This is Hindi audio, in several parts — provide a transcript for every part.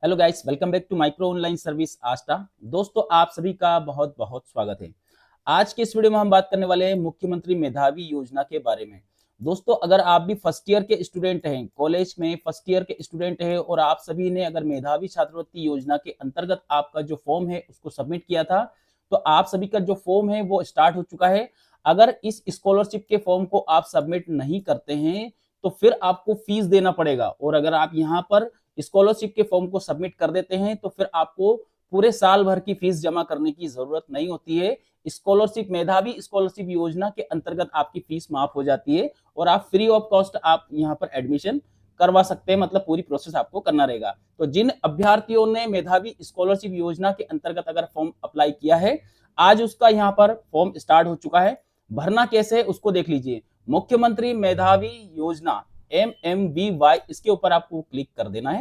Hello guys, welcome back to micro online service Aastha. दोस्तों, आप सभी का बहुत बहुत स्वागत है। आज के इस वीडियो में हम बात करने वाले हैं मुख्यमंत्री मेधावी योजना के बारे में। दोस्तों, अगर आप भी फर्स्ट ईयर के स्टूडेंट हैं, कॉलेज में फर्स्ट ईयर के स्टूडेंट हैं और आप सभी ने अगर मेधावी छात्रवृत्ति योजना के अंतर्गत आपका जो फॉर्म है उसको सबमिट किया था, तो आप सभी का जो फॉर्म है वो स्टार्ट हो चुका है। अगर इस स्कॉलरशिप के फॉर्म को आप सबमिट नहीं करते हैं तो फिर आपको फीस देना पड़ेगा, और अगर आप यहाँ पर स्कॉलरशिप के फॉर्म को सबमिट कर देते हैं तो फिर आपको पूरे साल भर की फीस जमा करने की जरूरत नहीं होती है। स्कॉलरशिप, मेधावी स्कॉलरशिप योजना के अंतर्गत आपकी फीस माफ हो जाती है और आप फ्री ऑफ कॉस्ट आप यहाँ पर एडमिशन करवा सकते हैं, मतलब पूरी प्रोसेस आपको करना रहेगा। तो जिन अभ्यर्थियों ने मेधावी स्कॉलरशिप योजना के अंतर्गत अगर फॉर्म अप्लाई किया है, आज उसका यहाँ पर फॉर्म स्टार्ट हो चुका है। भरना कैसे है उसको देख लीजिए। मुख्यमंत्री मेधावी योजना MMBY, इसके ऊपर आपको क्लिक कर देना है।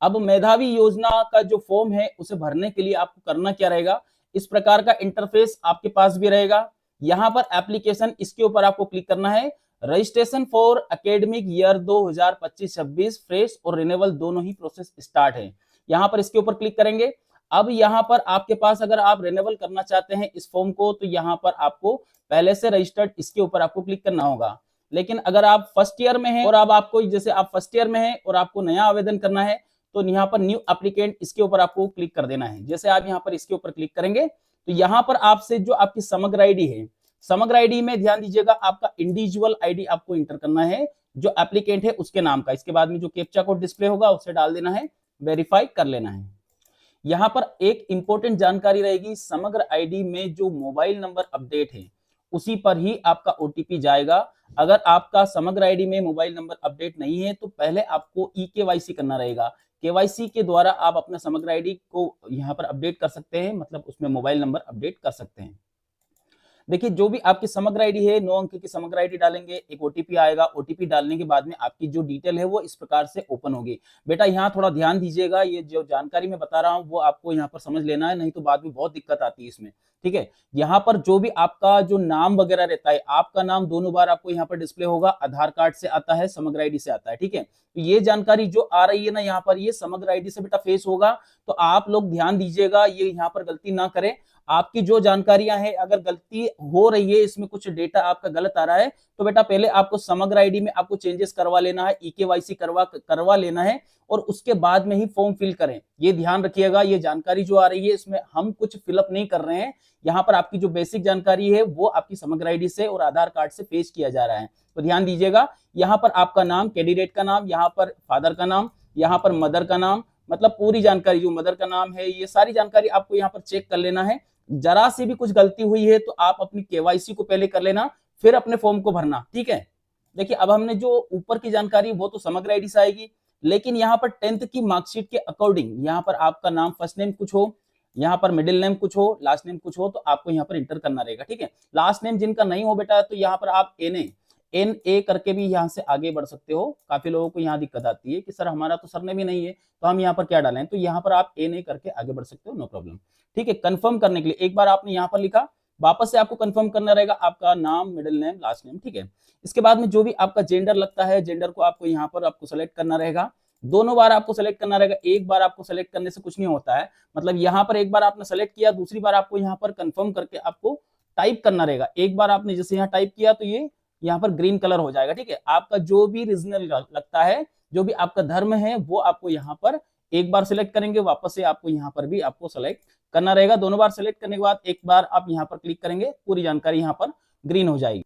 अब मेधावी योजना का जो फॉर्म है उसे भरने के लिए आपको करना क्या रहेगा, इस प्रकार का इंटरफेस आपके पास भी रहेगा। यहाँ पर एप्लीकेशन, इसके ऊपर आपको क्लिक करना है। Registration for academic year 2025-26 fresh और रिन्यूअल दोनों ही प्रोसेस स्टार्ट है। यहाँ पर इसके ऊपर क्लिक करेंगे। अब यहाँ पर आपके पास अगर आप रिन्यूअल करना चाहते हैं इस फॉर्म को, तो यहाँ पर आपको पहले से रजिस्टर्ड, इसके ऊपर आपको क्लिक करना होगा। लेकिन अगर आप फर्स्ट ईयर में हैं और अब आपको, जैसे आप फर्स्ट ईयर में हैं और आपको नया आवेदन करना है, तो यहाँ पर न्यू एप्लीकेंट, इसके ऊपर आपको क्लिक कर देना है। जैसे आप यहाँ पर इसके ऊपर क्लिक करेंगे तो यहाँ पर आपसे जो आपकी समग्र आईडी है, समग्र आईडी में ध्यान दीजिएगा, आपका इंडिविजुअल आईडी आपको इंटर करना है जो एप्लीकेंट है उसके नाम का। इसके बाद में जो कैप्चा कोड डिस्प्ले होगा उसे डाल देना है, वेरीफाई कर लेना है। यहाँ पर एक इंपॉर्टेंट जानकारी रहेगी, समग्र आईडी में जो मोबाइल नंबर अपडेट है उसी पर ही आपका ओटीपी जाएगा। अगर आपका समग्र आईडी में मोबाइल नंबर अपडेट नहीं है तो पहले आपको केवाईसी करना रहेगा। केवाईसी के द्वारा आप अपना समग्र आईडी को यहाँ पर अपडेट कर सकते हैं, मतलब उसमें मोबाइल नंबर अपडेट कर सकते हैं। देखिए, जो भी आपकी समग्र आईडी है, 9 अंक की समग्र आईडी डालेंगे, एक ओटीपी आएगा। ओटीपी डालने के बाद में आपकी जो डिटेल है वो इस प्रकार से ओपन होगी। बेटा यहाँ थोड़ा ध्यान दीजिएगा, ये जो जानकारी मैं बता रहा हूँ वो आपको यहाँ पर समझ लेना है, नहीं तो बाद में बहुत दिक्कत आती है इसमें। ठीक है, यहाँ पर जो भी आपका जो नाम वगैरह रहता है, आपका नाम दोनों बार आपको यहाँ पर डिस्प्ले होगा, आधार कार्ड से आता है, समग्र आईडी से आता है। ठीक है, तो ये जानकारी जो आ रही है ना यहाँ पर, ये समग्र आईडी से बेटा फेस होगा। तो आप लोग ध्यान दीजिएगा, ये यहाँ पर गलती ना करें। आपकी जो जानकारियां हैं, अगर गलती हो रही है, इसमें कुछ डेटा आपका गलत आ रहा है, तो बेटा पहले आपको समग्र आईडी में आपको चेंजेस करवा लेना है, ईकेवाईसी करवा लेना है, और उसके बाद में ही फॉर्म फिल करें। ये ध्यान रखिएगा, ये जानकारी जो आ रही है इसमें हम कुछ फिलअप नहीं कर रहे हैं। यहाँ पर आपकी जो बेसिक जानकारी है वो आपकी समग्र आईडी से और आधार कार्ड से पेश किया जा रहा है। तो ध्यान दीजिएगा, यहाँ पर आपका नाम, कैंडिडेट का नाम, यहाँ पर फादर का नाम, यहाँ पर मदर का नाम, मतलब पूरी जानकारी, जो मदर का नाम है, ये सारी जानकारी आपको यहाँ पर चेक कर लेना है। जरा सी भी कुछ गलती हुई है तो आप अपनी केवाईसी को पहले कर लेना, फिर अपने फॉर्म को भरना। ठीक है, देखिए अब हमने जो ऊपर की जानकारी वो तो समग्र आईडी से आएगी, लेकिन यहाँ पर 10th की मार्कशीट के अकॉर्डिंग यहाँ पर आपका नाम, फर्स्ट नेम कुछ हो, यहाँ पर मिडिल नेम कुछ हो, लास्ट नेम कुछ हो, तो आपको यहाँ पर इंटर करना रहेगा। ठीक है, लास्ट नेम जिनका नहीं हो बेटा, तो यहाँ पर आप NA करके भी यहाँ से आगे बढ़ सकते हो। काफी लोगों को यहाँ दिक्कत आती है कि सर हमारा तो सरनेम ही नहीं है, तो हम यहाँ पर क्या डालें, तो यहाँ पर आप NA करके आगे बढ़ सकते हो, नो प्रॉब्लम। ठीक है, कंफर्म करने के लिए एक बार आपने यहाँ पर लिखा, वापस से आपको कंफर्म करना रहेगा, आपका नाम, मिडिल नेम, लास्ट नेम। ठीक है, इसके बाद में जो भी आपका जेंडर लगता है, जेंडर को आपको यहाँ पर आपको सेलेक्ट करना रहेगा। दोनों बार आपको सेलेक्ट करना रहेगा, एक बार आपको सेलेक्ट करने से कुछ नहीं होता है, मतलब यहाँ पर एक बार आपने सेलेक्ट किया, दूसरी बार आपको यहाँ पर कंफर्म करके आपको टाइप करना रहेगा। एक बार आपने जैसे यहाँ टाइप किया तो ये यहाँ पर ग्रीन कलर हो जाएगा। ठीक है, आपका जो भी रीजनल लगता है, जो भी आपका धर्म है, वो आपको यहाँ पर एक बार सिलेक्ट करेंगे, वापस से आपको यहाँ पर भी आपको सेलेक्ट करना रहेगा। दोनों बार सेलेक्ट करने के बाद एक बार आप यहाँ पर क्लिक करेंगे, पूरी जानकारी यहाँ पर ग्रीन हो जाएगी।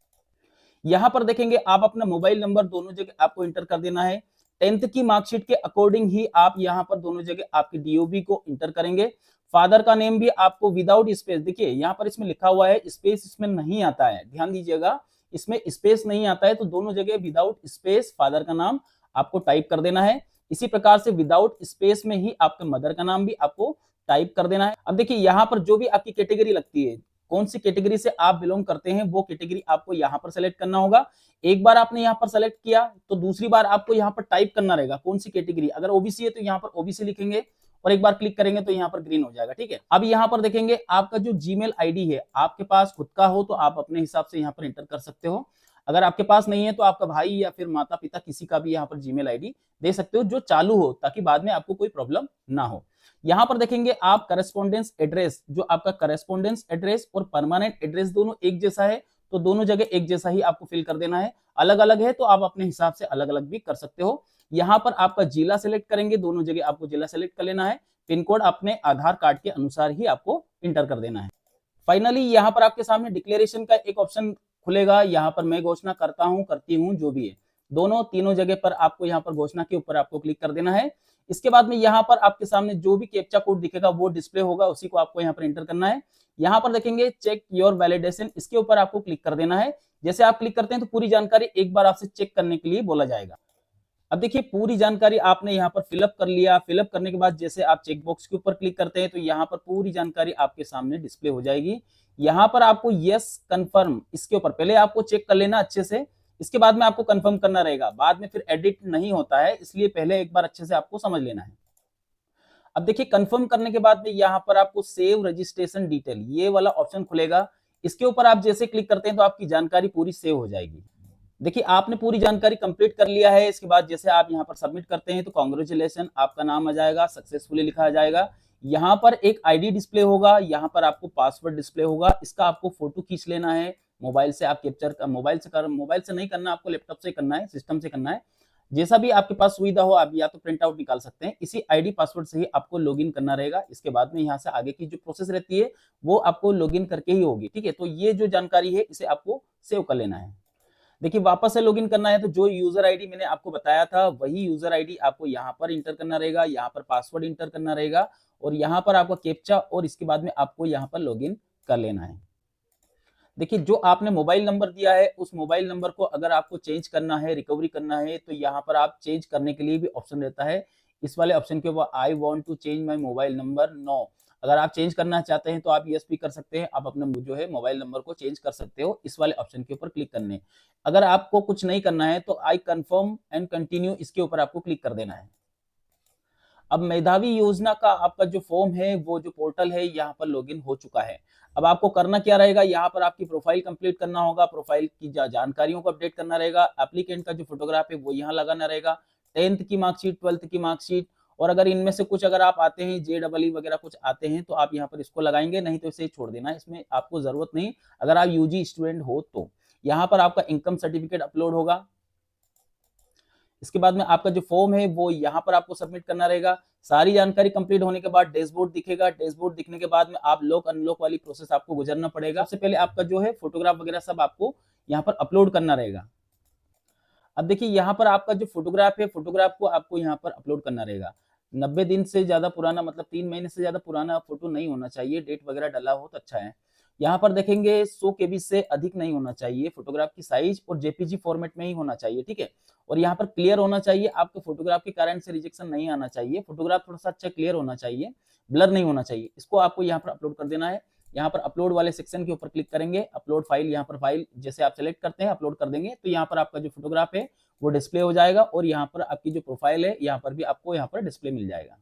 यहाँ पर देखेंगे आप अपना मोबाइल नंबर दोनों जगह आपको इंटर कर देना है। 10th की मार्कशीट के अकॉर्डिंग ही आप यहाँ पर दोनों जगह आपकी डीओबी को इंटर करेंगे। फादर का नेम भी आपको विदाउट स्पेस, देखिए यहाँ पर इसमें लिखा हुआ है, स्पेस इसमें नहीं आता है, ध्यान दीजिएगा, इसमें स्पेस नहीं आता है, तो दोनों जगह विदाउट स्पेस फादर का नाम आपको टाइप कर देना है। इसी प्रकार से विदाउट स्पेस में ही आपके मदर का नाम भी आपको टाइप कर देना है। अब देखिए यहाँ पर जो भी आपकी कैटेगरी लगती है, कौन सी कैटेगरी से आप बिलोंग करते हैं, वो कैटेगरी आपको यहाँ पर सेलेक्ट करना होगा। एक बार आपने यहाँ पर सेलेक्ट किया तो दूसरी बार आपको यहाँ पर टाइप करना रहेगा कौन सी कैटेगरी। अगर ओबीसी है तो यहाँ पर ओबीसी लिखेंगे और एक बार क्लिक करेंगे तो यहाँ पर ग्रीन हो जाएगा। ठीक है, अब यहाँ पर देखेंगे आपका जो जीमेल आईडी है, आपके पास खुद का हो तो आप अपने हिसाब से यहाँ पर एंटर कर सकते हो। अगर आपके पास नहीं है तो आपका भाई या फिर माता पिता किसी का भी यहाँ पर जीमेल आईडी दे सकते हो जो चालू हो, ताकि बाद में आपको कोई प्रॉब्लम ना हो। यहाँ पर देखेंगे आप करस्पॉन्डेंस एड्रेस, जो आपका करस्पॉन्डेंस एड्रेस और परमानेंट एड्रेस दोनों एक जैसा है तो दोनों जगह एक जैसा ही आपको फिल कर देना है। अलग अलग है तो आप अपने हिसाब से अलग अलग भी कर सकते हो। यहाँ पर आपका जिला सेलेक्ट करेंगे, दोनों जगह आपको जिला सेलेक्ट कर लेना है। पिन कोड अपने आधार कार्ड के अनुसार ही आपको इंटर कर देना है। फाइनली यहाँ पर आपके सामने डिक्लेरेशन का एक ऑप्शन खुलेगा। यहाँ पर मैं घोषणा करता हूँ, करती हूँ, जो भी है, दोनों तीनों जगह पर आपको यहाँ पर घोषणा के ऊपर आपको क्लिक कर देना है। इसके बाद में यहाँ पर आपके सामने जो भी कैप्चा कोड दिखेगा वो डिस्प्ले होगा, उसी को आपको यहाँ पर एंटर करना है। यहाँ पर देखेंगे चेक योर वैलिडेशन, इसके ऊपर आपको क्लिक कर देना है। जैसे आप क्लिक करते हैं तो पूरी जानकारी एक बार आपसे चेक करने के लिए बोला जाएगा। अब देखिए पूरी जानकारी आपने यहाँ पर फिलअप कर लिया। फिलअप करने के बाद जैसे आप चेक बॉक्स के ऊपर क्लिक करते हैं तो यहाँ पर पूरी जानकारी आपके सामने डिस्प्ले हो जाएगी। यहाँ पर आपको यस कंफर्म, इसके ऊपर पहले आपको चेक कर लेना अच्छे से, इसके बाद में आपको कंफर्म करना रहेगा। बाद में फिर एडिट नहीं होता है, इसलिए पहले एक बार अच्छे से आपको समझ लेना है। अब देखिए कंफर्म करने के बाद में यहाँ पर आपको सेव रजिस्ट्रेशन डिटेल, ये वाला ऑप्शन खुलेगा। इसके ऊपर आप जैसे क्लिक करते हैं तो आपकी जानकारी पूरी सेव हो जाएगी। देखिए आपने पूरी जानकारी कंप्लीट कर लिया है। इसके बाद जैसे आप यहाँ पर सबमिट करते हैं तो कांग्रेचुलेशन, आपका नाम आ जाएगा, सक्सेसफुली लिखा आ जाएगा। यहाँ पर एक आईडी डिस्प्ले होगा, यहाँ पर आपको पासवर्ड डिस्प्ले होगा। इसका आपको फोटो खींच लेना है। मोबाइल से आप कैप्चर, मोबाइल से नहीं करना, आपको लैपटॉप से करना है, सिस्टम से करना है। जैसा भी आपके पास सुविधा हो, आप या तो प्रिंट आउट निकाल सकते हैं। इसी आईडी पासवर्ड से ही आपको लॉगिन करना रहेगा। इसके बाद में यहाँ से आगे की जो प्रोसेस रहती है वो आपको लॉगिन करके ही होगी, ठीक है। तो ये जो जानकारी है इसे आपको सेव कर लेना है। देखिए वापस से लॉगिन करना है तो जो यूजर आईडी मैंने आपको बताया था वही यूजर आईडी आपको यहाँ पर इंटर करना रहेगा। यहाँ पर पासवर्ड इंटर करना रहेगा और यहाँ पर आपको कैप्चा, और इसके बाद में आपको यहाँ पर लॉगिन कर लेना है। देखिए जो आपने मोबाइल नंबर दिया है उस मोबाइल नंबर को अगर आपको चेंज करना है, रिकवरी करना है, तो यहाँ पर आप चेंज करने के लिए भी ऑप्शन रहता है। इस वाले ऑप्शन के ऊपर I want to change my mobile number, no, अगर आप चेंज करना चाहते हैं तो आप यस भी कर सकते हैं। आप अपना जो है मोबाइल नंबर को चेंज कर सकते हो इस वाले ऑप्शन के ऊपर क्लिक करने। अगर आपको कुछ नहीं करना है तो आई कंफर्म एंड कंटिन्यू, इसके ऊपर आपको क्लिक कर देना है। अब मेधावी योजना का आपका जो फॉर्म है, वो जो पोर्टल है, यहाँ पर लॉगिन हो चुका है। अब आपको करना क्या रहेगा, यहाँ पर आपकी प्रोफाइल कंप्लीट करना होगा। प्रोफाइल की जानकारियों को अपडेट करना रहेगा। एप्लीकेंट का जो फोटोग्राफ है वो यहाँ लगाना रहेगा। 10th की मार्कशीट, 12th की मार्कशीट, और अगर इनमें से कुछ अगर आप आते हैं, JEE वगैरह कुछ आते हैं तो आप यहाँ पर इसको लगाएंगे, नहीं तो इसे छोड़ देना, इसमें आपको जरूरत नहीं अगर आप यूजी स्टूडेंट हो तो। यहाँ पर आपका इनकम सर्टिफिकेट अपलोड होगा। इसके बाद में आपका जो फॉर्म है वो यहाँ पर आपको सबमिट करना रहेगा। सारी जानकारी कंप्लीट होने के बाद डैशबोर्ड दिखेगा। डैशबोर्ड दिखने के बाद में आप लॉक अनलॉक वाली प्रोसेस आपको गुजरना पड़ेगा। सबसे पहले आपका जो है फोटोग्राफ वगैरह सब आपको यहाँ पर अपलोड करना रहेगा। अब देखिए यहाँ पर आपका जो फोटोग्राफ है, फोटोग्राफ को आपको यहाँ पर अपलोड करना रहेगा। 90 दिन से ज्यादा पुराना, मतलब 3 महीने से ज्यादा पुराना फोटो नहीं होना चाहिए। डेट वगैरह डला हो तो अच्छा है। यहाँ पर देखेंगे 100 KB से अधिक नहीं होना चाहिए फोटोग्राफ की साइज, और JPG फॉर्मेट में ही होना चाहिए, ठीक है। और यहाँ पर क्लियर होना चाहिए, आपके फोटोग्राफ के कारण से रिजेक्शन नहीं आना चाहिए। फोटोग्राफ थोड़ा सा अच्छा क्लियर होना चाहिए, ब्लर नहीं होना चाहिए। इसको आपको यहाँ पर अपलोड कर देना है। यहाँ पर अपलोड वाले सेक्शन के ऊपर क्लिक करेंगे। अपलोड फाइल, यहाँ पर फाइल जैसे आप सेलेक्ट करते हैं अपलोड कर देंगे तो यहाँ पर आपका जो फोटोग्राफ है वो डिस्प्ले हो जाएगा, और यहाँ पर आपकी जो प्रोफाइल है यहाँ पर भी आपको यहाँ पर डिस्प्ले मिल जाएगा।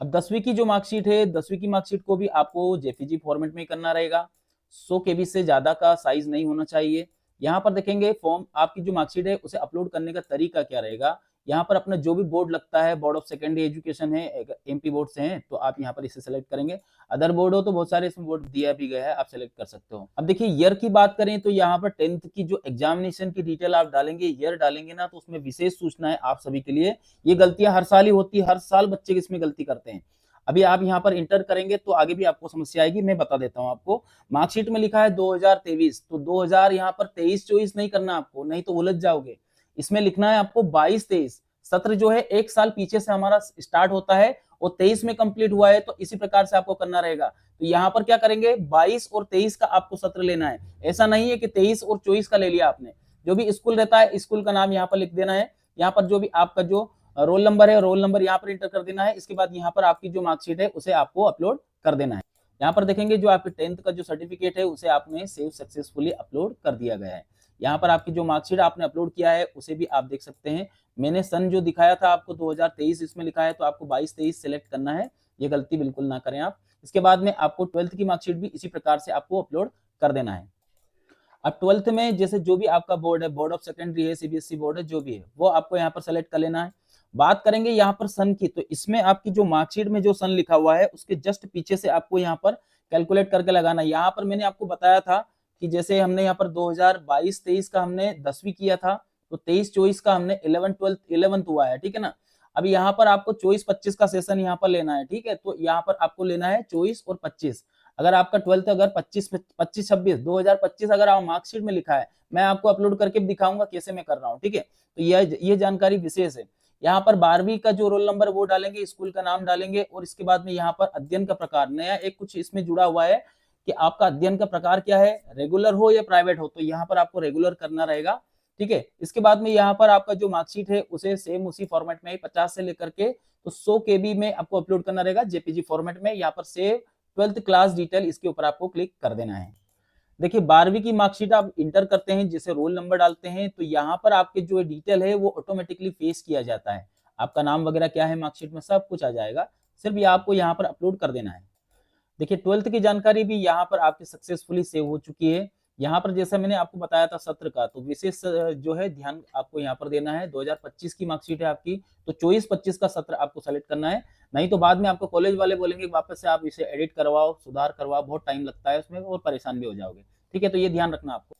अब 10वीं की जो मार्कशीट है, 10वीं की मार्कशीट को भी आपको JPG फॉर्मेट में करना रहेगा। 100 KB से ज्यादा का साइज नहीं होना चाहिए। यहाँ पर देखेंगे फॉर्म, आपकी जो मार्कशीट है उसे अपलोड करने का तरीका क्या रहेगा। यहाँ पर अपना जो भी बोर्ड लगता है, बोर्ड ऑफ सेकेंडरी एजुकेशन है, MP बोर्ड से हैं तो आप यहाँ पर इसे सेलेक्ट करेंगे। अदर बोर्ड हो तो बहुत सारे इसमें बोर्ड दिया भी गया है, आप सेलेक्ट कर सकते हो। अब देखिए ईयर की बात करें तो यहाँ पर 10th की जो एग्जामिनेशन की डिटेल आप डालेंगे, ईयर डालेंगे ना, तो उसमें विशेष सूचना है आप सभी के लिए। ये गलतियां हर साल ही होती है, हर साल बच्चे इसमें गलती करते हैं। अभी आप यहाँ पर इंटर करेंगे तो आगे भी आपको समस्या आएगी, मैं बता देता हूँ आपको। मार्कशीट में लिखा है 2023, तो 2000 यहाँ पर 23-24 नहीं करना आपको, नहीं तो उलझ जाओगे। इसमें लिखना है आपको 22-23। सत्र जो है एक साल पीछे से हमारा स्टार्ट होता है और 23 में कंप्लीट हुआ है, तो इसी प्रकार से आपको करना रहेगा। तो यहाँ पर क्या करेंगे, 22 और 23 का आपको सत्र लेना है। ऐसा नहीं है कि 23 और 24 का ले लिया आपने। जो भी स्कूल रहता है स्कूल का नाम यहाँ पर लिख देना है। यहाँ पर जो भी आपका जो रोल नंबर है, रोल नंबर यहाँ पर इंटर कर देना है। इसके बाद यहाँ पर आपकी जो मार्कशीट है उसे आपको अपलोड कर देना है। यहाँ पर देखेंगे जो आपके 10th का जो सर्टिफिकेट है उसे आपने सेव सक्सेसफुली अपलोड कर दिया गया है। यहाँ पर आपकी जो मार्कशीट आपने अपलोड किया है उसे भी आप देख सकते हैं। मैंने सन जो दिखाया था आपको 2023 इसमें लिखा है, तो आपको 22-23 सिलेक्ट करना है। ये गलती बिल्कुल ना करें आप। इसके बाद में आपको 12th की मार्कशीट भी इसी प्रकार से आपको अपलोड कर देना है। अब 12th में जैसे जो भी आपका बोर्ड है, बोर्ड ऑफ सेकेंडरी है, सीबीएसई बोर्ड है, जो भी है वो आपको यहाँ पर सेलेक्ट कर लेना है। बात करेंगे यहाँ पर सन की, तो इसमें आपकी जो मार्कशीट में जो सन लिखा हुआ है उसके जस्ट पीछे से आपको यहाँ पर कैलकुलेट करके लगाना है। यहाँ पर मैंने आपको बताया था कि जैसे हमने यहाँ पर 2022-23 का हमने 10वीं किया था, तो 23-24 का हमने 11th हुआ है, ठीक है ना। अब यहाँ पर आपको 24-25 का सेशन यहाँ पर लेना है, ठीक है। तो यहाँ पर आपको लेना है 24 और 25। अगर आपका 12th अगर 25-26 2025 अगर आप मार्कशीट में लिखा है, मैं आपको अपलोड करके दिखाऊंगा कैसे मैं कर रहा हूँ, ठीक है। तो ये जानकारी विशेष है। यहाँ पर 12वीं का जो रोल नंबर वो डालेंगे, स्कूल का नाम डालेंगे, और इसके बाद में यहाँ पर अध्ययन का प्रकार, नया एक कुछ इसमें जुड़ा हुआ है कि आपका अध्ययन का प्रकार क्या है, रेगुलर हो या प्राइवेट हो, तो यहाँ पर आपको रेगुलर करना रहेगा, ठीक है। इसके बाद में यहाँ पर आपका जो मार्कशीट है उसे सेम उसी फॉर्मेट में ही 50 से लेकर के तो 100 KB में आपको अपलोड करना रहेगा, जेपीजी फॉर्मेट में। यहाँ पर सेव 12th क्लास डिटेल, इसके ऊपर आपको क्लिक कर देना है। देखिए 12वीं की मार्कशीट आप इंटर करते हैं, जैसे रोल नंबर डालते हैं, तो यहाँ पर आपके जो डिटेल है वो ऑटोमेटिकली फेस किया जाता है। आपका नाम वगैरह क्या है मार्कशीट में सब कुछ आ जाएगा, सिर्फ ये आपको यहाँ पर अपलोड कर देना है। देखिए 12th की जानकारी भी यहाँ पर आपकी सक्सेसफुली सेव हो चुकी है। यहाँ पर जैसा मैंने आपको बताया था सत्र का, तो विशेष जो है ध्यान आपको यहाँ पर देना है। 2025 की मार्कशीट है आपकी, तो 24-25 का सत्र आपको सेलेक्ट करना है, नहीं तो बाद में आपको कॉलेज वाले बोलेंगे वापस से आप इसे एडिट करवाओ, सुधार करवाओ, बहुत टाइम लगता है उसमें और परेशान भी हो जाओगे, ठीक है। तो ये ध्यान रखना आपको।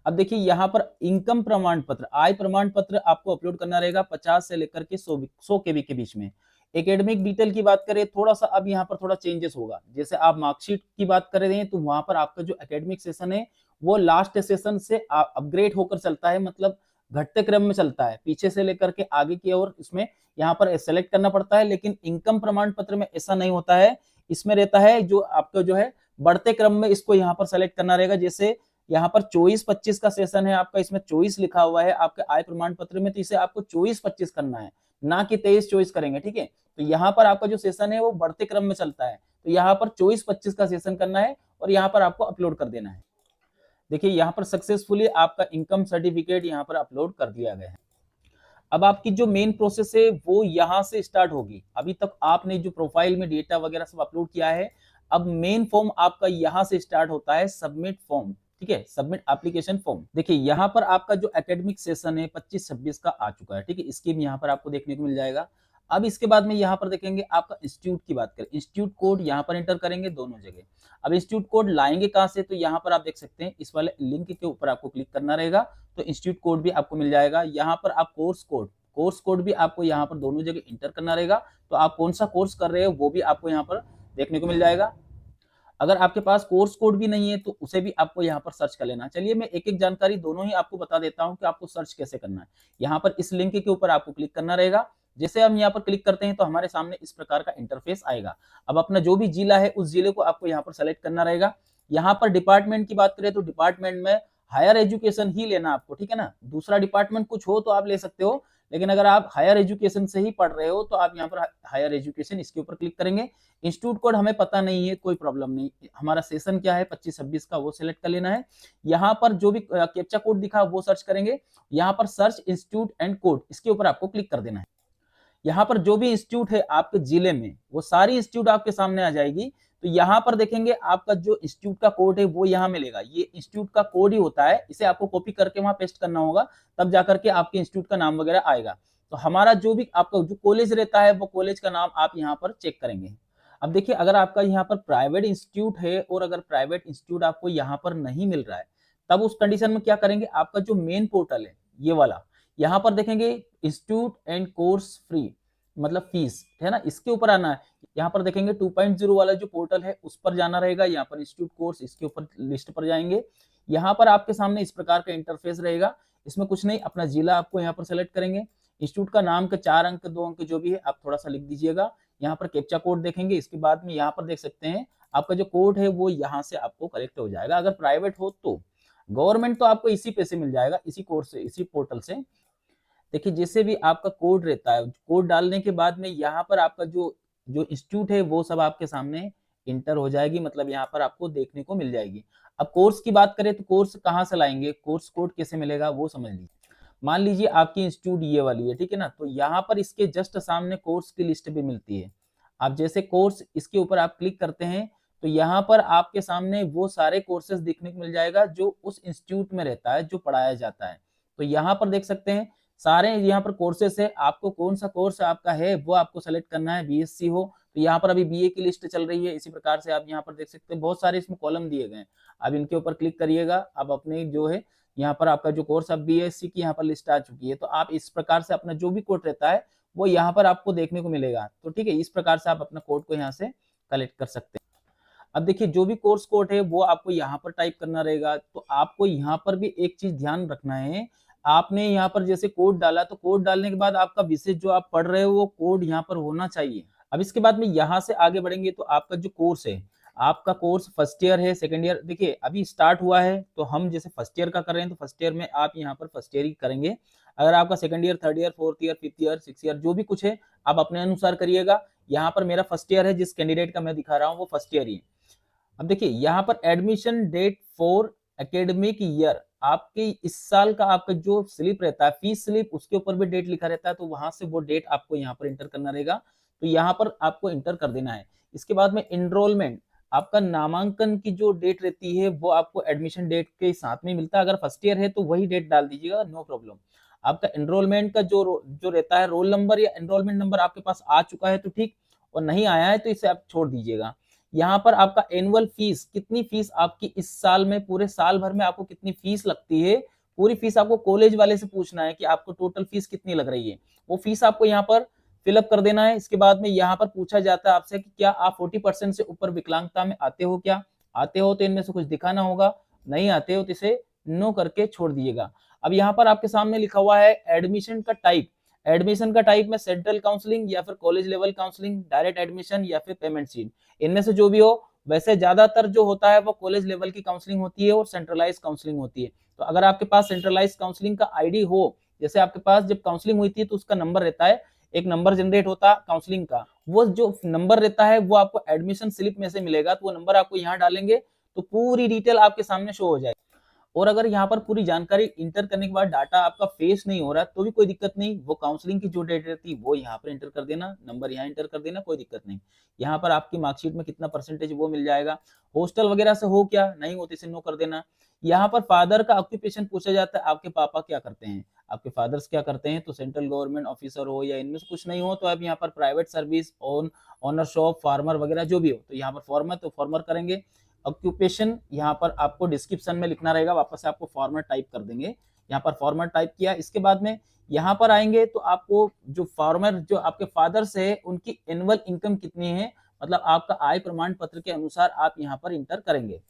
अब देखिए यहाँ पर इनकम प्रमाण पत्र, आय प्रमाण पत्र आपको अपलोड करना रहेगा 50 से लेकर के 100 KB के बीच में। एकेडमिक डिटेल की बात करें, थोड़ा सा अब यहाँ पर थोड़ा चेंजेस होगा। जैसे आप मार्कशीट की बात कर रहे हैं, तो वहां पर आपका जो एकेडमिक सेशन है वो लास्ट सेशन से अपग्रेड होकर चलता है, मतलब घटते क्रम में चलता है, पीछे से लेकर के आगे की ओर इसमें यहाँ पर सेलेक्ट करना पड़ता है। लेकिन इनकम प्रमाण पत्र में ऐसा नहीं होता है, इसमें रहता है जो आपका जो है बढ़ते क्रम में इसको यहाँ पर सेलेक्ट करना रहेगा। जैसे यहाँ पर 24-25 का सेशन है आपका, इसमें 24 लिखा हुआ है आपके आय प्रमाण पत्र में, तो इसे आपको 24-25 करना है, ना कि 23-24 करेंगे, ठीक है। तो यहाँ पर आपका जो सेशन है वो बढ़ते क्रम में चलता है, तो यहाँ पर 24-25 का सेशन करना है और यहाँ पर आपको अपलोड कर देना है। देखिए यहाँ पर सक्सेसफुली आपका इनकम सर्टिफिकेट यहाँ पर अपलोड कर दिया गया है। अब आपकी जो मेन प्रोसेस है वो यहाँ से स्टार्ट होगी। अभी तक आपने जो प्रोफाइल में डेटा वगैरह सब अपलोड किया है, अब मेन फॉर्म आपका यहाँ से स्टार्ट होता है, सबमिट फॉर्म, ठीक है, सबमिट एप्लीकेशन फॉर्म। देखिए यहाँ पर आपका जो एकेडमिक सेशन है 25-26 का आ चुका है, ठीक है, स्कीम यहाँ पर आपको देखने को मिल जाएगा। अब इसके बाद में यहाँ पर देखेंगे आपका इंस्टीट्यूट की बात करें, इंस्टीट्यूट कोड यहाँ पर एंटर करेंगे दोनों जगह। अब इंस्टीट्यूट कोड लाएंगे कहाँ से, तो यहाँ पर आप देख सकते हैं इस वाले लिंक के ऊपर आपको क्लिक करना रहेगा, तो इंस्टीट्यूट कोड भी आपको मिल जाएगा। यहाँ पर आप कोर्स कोड भी आपको यहाँ पर दोनों जगह इंटर करना रहेगा, तो आप कौन सा कोर्स कर रहे हो वो भी आपको यहाँ पर देखने को मिल जाएगा। अगर आपके पास कोर्स कोड भी नहीं है तो उसे भी आपको यहाँ पर सर्च कर लेना। चलिए मैं एक एक जानकारी दोनों ही आपको बता देता हूँ कि आपको सर्च कैसे करना है। यहाँ पर इस लिंक के ऊपर आपको क्लिक करना रहेगा। जैसे हम यहाँ पर क्लिक करते हैं तो हमारे सामने इस प्रकार का इंटरफेस आएगा। अब अपना जो भी जिला है उस जिले को आपको यहाँ पर सेलेक्ट करना रहेगा। यहाँ पर डिपार्टमेंट की बात करें तो डिपार्टमेंट में हायर एजुकेशन ही लेना आपको, ठीक है ना। दूसरा डिपार्टमेंट कुछ हो तो आप ले सकते हो, लेकिन अगर आप हायर एजुकेशन से ही पढ़ रहे हो तो आप यहाँ पर हायर एजुकेशन इसके ऊपर क्लिक करेंगे। इंस्टीट्यूट कोड हमें पता नहीं है, कोई प्रॉब्लम नहीं, हमारा सेशन क्या है 25-26 का वो सिलेक्ट कर लेना है। यहाँ पर जो भी कैप्चा कोड दिखा वो सर्च करेंगे। यहाँ पर सर्च इंस्टीट्यूट एंड कोड, इसके ऊपर आपको क्लिक कर देना है। यहाँ पर जो भी इंस्टीट्यूट है आपके जिले में वो सारी इंस्टीट्यूट आपके सामने आ जाएगी। तो यहाँ पर देखेंगे आपका जो इंस्टीट्यूट का कोड है वो यहाँ मिलेगा, ये इंस्टीट्यूट का कोड ही होता है, इसे आपको कॉपी करके वहां पेस्ट करना होगा, तब जाकर के आपके इंस्टीट्यूट का नाम वगैरह आएगा। तो हमारा जो भी आपका जो कॉलेज रहता है वो कॉलेज का नाम आप यहाँ पर चेक करेंगे। अब देखिए अगर आपका यहाँ पर प्राइवेट इंस्टीट्यूट है और अगर प्राइवेट इंस्टीट्यूट आपको यहाँ पर नहीं मिल रहा है, तब उस कंडीशन में क्या करेंगे, आपका जो मेन पोर्टल है ये वाला, यहाँ पर देखेंगे इंस्टीट्यूट एंड कोर्स फ्री, मतलब फीस है ना, इसके ऊपर आना है। यहाँ पर देखेंगे 2.0 वाला जो पोर्टल है उस पर जाना रहेगा। यहाँ पर इंस्टीट्यूट कोर्स, इसके ऊपर लिस्ट पर जाएंगे। यहाँ पर आपके सामने इस प्रकार का इंटरफेस रहेगा। इसमें कुछ नहीं, अपना जिला आपको यहाँ पर सेलेक्ट करेंगे। इंस्टीट्यूट का नाम के 4 अंक 2 अंक जो भी है आप थोड़ा सा लिख दीजिएगा। यहाँ पर कैप्चा कोड देखेंगे, इसके बाद में यहाँ पर देख सकते हैं आपका जो कोड है वो यहाँ से आपको कलेक्ट हो जाएगा। अगर प्राइवेट हो तो, गवर्नमेंट तो आपको इसी पे से मिल जाएगा, इसी कोर्स से, इसी पोर्टल से। देखिए जैसे भी आपका कोड रहता है, कोड डालने के बाद में यहाँ पर आपका जो जो इंस्टीट्यूट है वो सब आपके सामने इंटर हो जाएगी, मतलब यहाँ पर आपको देखने को मिल जाएगी। अब कोर्स की बात करें तो कोर्स कहाँ से लाएंगे, कोर्स कोड कैसे मिलेगा वो समझ लीजिए। मान लीजिए आपकी इंस्टीट्यूट ये वाली है, ठीक है ना, तो यहाँ पर इसके जस्ट सामने कोर्स की लिस्ट भी मिलती है। आप जैसे कोर्स इसके ऊपर आप क्लिक करते हैं तो यहाँ पर आपके सामने वो सारे कोर्सेज देखने को मिल जाएगा जो उस इंस्टीट्यूट में रहता है, जो पढ़ाया जाता है। तो यहाँ पर देख सकते हैं सारे यहाँ पर कोर्सेस है, आपको कौन सा कोर्स आपका है वो आपको सेलेक्ट करना है। बीएससी हो तो यहाँ पर अभी बीए की लिस्ट चल रही है, इसी प्रकार से आप यहाँ पर देख सकते हैं बहुत सारे इसमें कॉलम दिए गए हैं। अब इनके ऊपर क्लिक करिएगा, अब अपने जो है यहाँ पर आपका जो कोर्स अब बीएससी की यहाँ पर लिस्ट आ चुकी है। तो आप इस प्रकार से अपना जो भी कोड रहता है वो यहाँ पर आपको देखने को मिलेगा। तो ठीक है, इस प्रकार से आप अपना कोड को यहाँ से कलेक्ट कर सकते हैं। अब देखिए जो भी कोर्स कोड है वो आपको यहाँ पर टाइप करना रहेगा। तो आपको यहाँ पर भी एक चीज ध्यान रखना है, आपने यहाँ पर जैसे कोड डाला तो कोड डालने के बाद आपका विषय जो आप पढ़ रहे हो वो कोड यहाँ पर होना चाहिए। अब इसके बाद में यहाँ से आगे बढ़ेंगे तो आपका जो कोर्स है, आपका कोर्स फर्स्ट ईयर है सेकंड ईयर, देखिए अभी स्टार्ट हुआ है तो हम जैसे फर्स्ट ईयर का कर रहे हैं तो फर्स्ट ईयर में आप यहाँ पर फर्स्ट ईयर ही करेंगे। अगर आपका second year, third year, fourth year, fifth year, six year जो भी कुछ है आप अपने अनुसार करिएगा। यहाँ पर मेरा फर्स्ट ईयर है, जिस कैंडिडेट का मैं दिखा रहा हूँ वो फर्स्ट ईयर ही है। अब देखिए यहाँ पर admission date for academic year, आपके इस साल का आपका जो स्लिप रहता है फीस स्लिप, उसके ऊपर भी डेट लिखा रहता है, तो वहां से वो डेट आपको यहाँ पर इंटर करना रहेगा। तो यहाँ पर आपको इंटर कर देना है। इसके बाद में एनरोलमेंट, आपका नामांकन की जो डेट रहती है वो आपको एडमिशन डेट के साथ में मिलता है। अगर फर्स्ट ईयर है तो वही डेट डाल दीजिएगा, नो प्रॉब्लम। आपका एनरोलमेंट का जो रहता है रोल नंबर या एनरोलमेंट नंबर आपके पास आ चुका है तो ठीक, और नहीं आया है तो इसे आप छोड़ दीजिएगा। यहाँ पर आपका एनुअल फीस, कितनी फीस आपकी इस साल में, पूरे साल भर में आपको कितनी फीस लगती है, पूरी फीस आपको कॉलेज वाले से पूछना है कि आपको टोटल फीस कितनी लग रही है। वो फीस आपको यहाँ पर फिलअप कर देना है। इसके बाद में यहाँ पर पूछा जाता है आपसे कि क्या आप 40% से ऊपर विकलांगता में आते हो, क्या आते हो तो इनमें से कुछ दिखाना होगा, नहीं आते हो तो इसे नो करके छोड़ दीजिएगा। अब यहाँ पर आपके सामने लिखा हुआ है एडमिशन का टाइप, एडमिशन का टाइप में सेंट्रल काउंसलिंग या फिर college level counselling, direct admission या फिर पेमेंट सीट, इनमें से जो भी हो। वैसे ज्यादातर जो होता है वो कॉलेज लेवल की काउंसलिंग होती है और सेंट्रलाइज काउंसलिंग होती है। तो अगर आपके पास सेंट्रलाइज काउंसलिंग का आईडी हो, जैसे आपके पास जब काउंसलिंग हुई थी तो उसका नंबर रहता है, एक नंबर जनरेट होता है काउंसलिंग का, वो जो नंबर रहता है वो आपको एडमिशन स्लिप में से मिलेगा। तो वो नंबर आपको यहाँ डालेंगे तो पूरी डिटेल आपके सामने शो हो जाएगी। और अगर यहाँ पर पूरी जानकारी इंटर करने के बाद डाटा आपका फेस नहीं हो रहा तो भी कोई दिक्कत नहीं, वो काउंसलिंग की जो डेट रहती है वो यहाँ पर इंटर कर देना, नंबर यहाँ इंटर कर देना, कोई दिक्कत नहीं। यहाँ पर आपकी मार्कशीट में कितना परसेंटेज वो मिल जाएगा। हॉस्टल वगैरह से हो क्या, नहीं हो तो इसे नो कर देना। यहाँ पर फादर का ऑक्यूपेशन पूछा जाता है, आपके पापा क्या करते हैं, आपके फादर्स क्या करते हैं। तो सेंट्रल गवर्नमेंट ऑफिसर हो या इनमें से कुछ नहीं हो तो आप यहाँ पर private service, owner shop, farmer वगैरह जो भी हो, तो यहाँ पर फॉर्मर तो फॉर्मर करेंगे। ऑक्यूपेशन यहाँ पर आपको डिस्क्रिप्शन में लिखना रहेगा, वापस से आपको फॉर्मर टाइप कर देंगे। यहाँ पर फॉर्मर टाइप किया, इसके बाद में यहाँ पर आएंगे तो आपको जो फार्मर जो आपके फादर से है उनकी एनुअल इनकम कितनी है, मतलब आपका आय प्रमाण पत्र के अनुसार आप यहाँ पर इंटर करेंगे।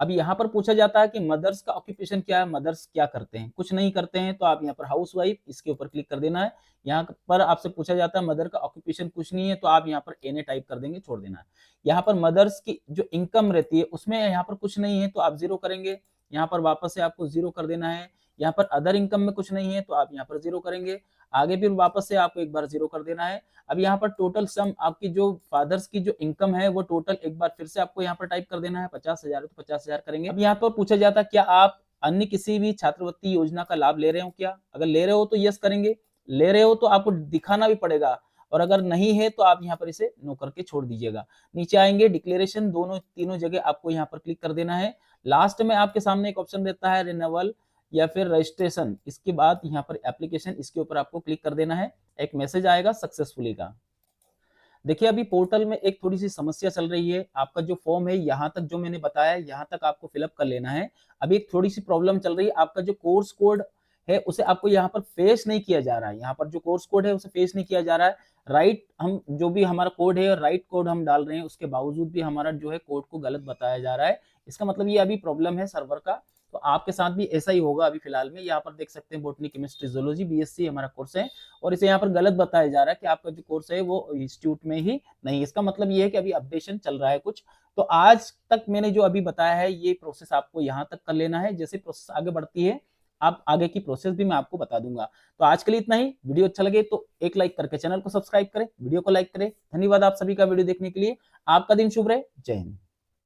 अब यहाँ पर पूछा जाता है कि मदर्स का ऑक्यूपेशन क्या है, मदर्स क्या करते हैं, कुछ नहीं करते हैं तो आप यहाँ पर हाउस वाइफ, इसके ऊपर क्लिक कर देना है। यहाँ पर आपसे पूछा जाता है मदर का ऑक्यूपेशन कुछ नहीं है तो आप यहाँ पर एनए टाइप कर देंगे, छोड़ देना है। यहाँ पर मदर्स की जो इनकम रहती है उसमें यहाँ पर कुछ नहीं है तो आप जीरो करेंगे, यहाँ पर वापस से आपको जीरो कर देना है। यहाँ पर अदर इनकम में कुछ नहीं है तो आप यहाँ पर जीरो करेंगे, आगे फिर वापस से आपको एक बार जीरो कर देना है। अब यहाँ पर टोटल सम आपकी जो फादर्स की जो इनकम है वो टोटल एक बार फिर से आपको यहाँ पर टाइप कर देना है, 50,000 है तो 50,000 करेंगे। अब यहाँ पर पूछा जाता है क्या आप अन्य किसी भी छात्रवृत्ति योजना का लाभ ले रहे हो क्या, अगर ले रहे हो तो यस करेंगे, ले रहे हो तो आपको दिखाना भी पड़ेगा, और अगर नहीं है तो आप यहाँ पर इसे नो करके छोड़ दीजिएगा। नीचे आएंगे डिक्लेरेशन, दोनों तीनों जगह आपको यहाँ पर क्लिक कर देना है। लास्ट में आपके सामने एक ऑप्शन रहता है रिन्यूअल या फिर रजिस्ट्रेशन, इसके बाद यहाँ पर एप्लीकेशन, इसके ऊपर आपको क्लिक कर देना है। एक मैसेज आएगा सक्सेसफुली का। देखिए अभी पोर्टल में एक थोड़ी सी समस्या चल रही है, आपका जो फॉर्म है यहाँ तक जो मैंने बताया यहाँ तक आपको फिलअप कर लेना है। अभी एक थोड़ी सी प्रॉब्लम चल रही है, आपका जो कोर्स कोड है उसे आपको यहाँ पर फेस नहीं किया जा रहा है, यहाँ पर जो कोर्स कोड है उसे फेस नहीं किया जा रहा है। राइट, हम जो भी हमारा कोड है राइट कोड हम डाल रहे हैं, उसके बावजूद भी हमारा जो है कोड को गलत बताया जा रहा है। इसका मतलब ये अभी प्रॉब्लम है सर्वर का, तो आपके साथ भी ऐसा ही होगा अभी फिलहाल में। यहाँ पर देख सकते हैं बॉटनी केमिस्ट्री जूलॉजी बीएससी हमारा कोर्स है और इसे यहाँ पर गलत बताया जा रहा है कि आपका जो कोर्स है वो इंस्टीट्यूट में ही नहीं। इसका मतलब ये है कि अभी अपडेशन चल रहा है कुछ। तो आज तक मैंने जो अभी बताया है ये प्रोसेस आपको यहाँ तक कर लेना है, जैसे प्रोसेस आगे बढ़ती है आप आगे की प्रोसेस भी मैं आपको बता दूंगा। तो आज के लिए इतना ही, वीडियो अच्छा लगे तो एक लाइक करके चैनल को सब्सक्राइब करें, वीडियो को लाइक करें। धन्यवाद आप सभी का वीडियो देखने के लिए, आपका दिन शुभ रहे, जय हिंद।